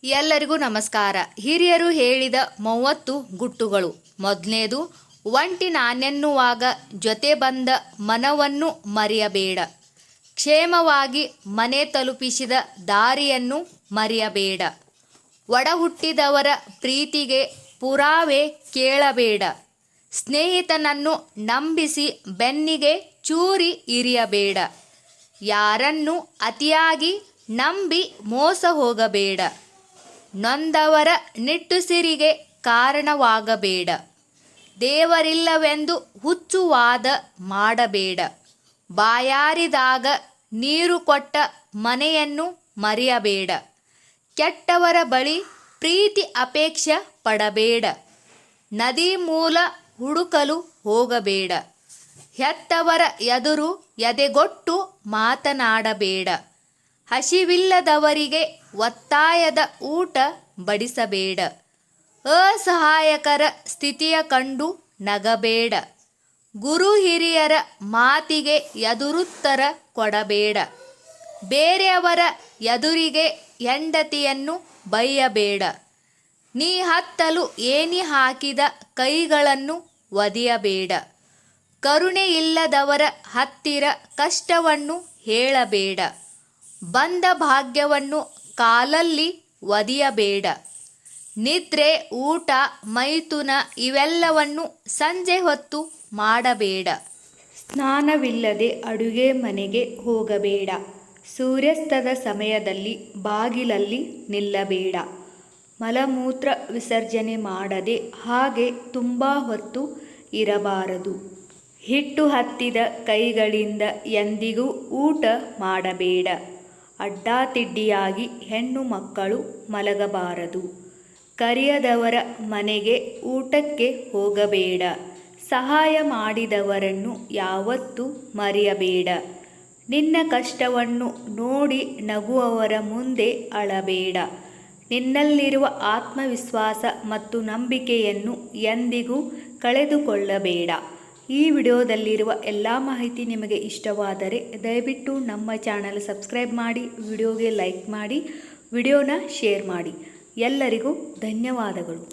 ಎಲ್ಲರಿಗೂ ನಮಸ್ಕಾರ. ಹಿರಿಯರು ಹೇಳಿದ 30 ಗುಟ್ಟುಗಳು. ಮೊದಲನೇದು, ಒಂಟಿ ನಾನೆನ್ನುವಾಗ ಜೊತೆ ಬಂದ ಮನವನ್ನು ಮರೆಯಬೇಡ. ಕ್ಷೇಮವಾಗಿ ಮನೆ ತಲುಪಿಸಿದ ದಾರಿಯನ್ನು ಮರೆಯಬೇಡ. ಒಡ ಹುಟ್ಟಿದವರ ಪ್ರೀತಿಗೆ ಪುರಾವೆ ಕೇಳಬೇಡ. ಸ್ನೇಹಿತನನ್ನು ನಂಬಿಸಿ ಬೆನ್ನಿಗೆ ಚೂರಿ ಇರಿಯಬೇಡ. ಯಾರನ್ನು ಅತಿಯಾಗಿ ನಂಬಿ ಮೋಸ ಹೋಗಬೇಡ. ನೊಂದವರ ನಿಟ್ಟುಸಿರಿಗೆ ಕಾರಣವಾಗಬೇಡ. ದೇವರಿಲ್ಲವೆಂದು ಹುಚ್ಚುವಾದ ಮಾಡಬೇಡ. ಬಾಯಾರಿದಾಗ ನೀರು ಕೊಟ್ಟ ಮನೆಯನ್ನು ಮರೆಯಬೇಡ. ಕೆಟ್ಟವರ ಬಳಿ ಪ್ರೀತಿ ಅಪೇಕ್ಷೆ ಪಡಬೇಡ. ನದಿ ಮೂಲ ಹುಡುಕಲು ಹೋಗಬೇಡ. ಹೆತ್ತವರ ಎದುರು ಎದೆಗೊಟ್ಟು ಮಾತನಾಡಬೇಡ. ಹಸಿವಿಲ್ಲದವರಿಗೆ ಒತ್ತಾಯದ ಊಟ ಬಡಿಸಬೇಡ. ಅಸಹಾಯಕರ ಸ್ಥಿತಿಯ ಕಂಡು ನಗಬೇಡ. ಗುರು ಹಿರಿಯರ ಮಾತಿಗೆ ಎದುರುತ್ತರ ಕೊಡಬೇಡ. ಬೇರೆಯವರ ಎದುರಿಗೆ ಹೆಂಡತಿಯನ್ನು ಬೈಯಬೇಡ. ನೀ ಹತ್ತಲು ಏಣಿ ಹಾಕಿದ ಕೈಗಳನ್ನು ಒದೆಯಬೇಡ. ಕರುಣೆ ಇಲ್ಲದವರ ಹತ್ತಿರ ಕಷ್ಟವನ್ನು ಹೇಳಬೇಡ. ಬಂದ ಭಾಗ್ಯವನ್ನು ಕಾಲಲ್ಲಿ ಒದೆಯಬೇಡ. ನಿದ್ರೆ, ಊಟ, ಮೈಥುನ ಇವೆಲ್ಲವನ್ನು ಸಂಜೆ ಹೊತ್ತು ಮಾಡಬೇಡ. ಸ್ನಾನವಿಲ್ಲದೆ ಅಡುಗೆ ಮನೆಗೆ ಹೋಗಬೇಡ. ಸೂರ್ಯಾಸ್ತದ ಸಮಯದಲ್ಲಿ ಬಾಗಿಲಲ್ಲಿ ನಿಲ್ಲಬೇಡ. ಮಲಮೂತ್ರ ವಿಸರ್ಜನೆ ಮಾಡದೆ ಹಾಗೆ ತುಂಬ ಹೊತ್ತು ಇರಬಾರದು. ಹಿಟ್ಟು ಹತ್ತಿದ ಕೈಗಳಿಂದ ಎಂದಿಗೂ ಊಟ ಮಾಡಬೇಡ. ಅಡ್ಡಾತಿಡ್ಡಿಯಾಗಿ ಹೆಣ್ಣು ಮಕ್ಕಳು ಮಲಗಬಾರದು. ಕರೆಯದವರ ಮನೆಗೆ ಊಟಕ್ಕೆ ಹೋಗಬೇಡ. ಸಹಾಯ ಮಾಡಿದವರನ್ನು ಯಾವತ್ತೂ ಮರೆಯಬೇಡ. ನಿನ್ನ ಕಷ್ಟವನ್ನು ನೋಡಿ ನಗುವವರ ಮುಂದೆ ಅಳಬೇಡ. ನಿನ್ನಲ್ಲಿರುವ ಆತ್ಮವಿಶ್ವಾಸ ಮತ್ತು ನಂಬಿಕೆಯನ್ನು ಎಂದಿಗೂ ಕಳೆದುಕೊಳ್ಳಬೇಡ. ಈ ವಿಡಿಯೋದಲ್ಲಿರುವ ಎಲ್ಲ ಮಾಹಿತಿ ನಿಮಗೆ ಇಷ್ಟವಾದರೆ ದಯವಿಟ್ಟು ನಮ್ಮ ಚಾನಲ್ ಸಬ್ಸ್ಕ್ರೈಬ್ ಮಾಡಿ, ವಿಡಿಯೋಗೆ ಲೈಕ್ ಮಾಡಿ, ವಿಡಿಯೋನ ಶೇರ್ ಮಾಡಿ. ಎಲ್ಲರಿಗೂ ಧನ್ಯವಾದಗಳು.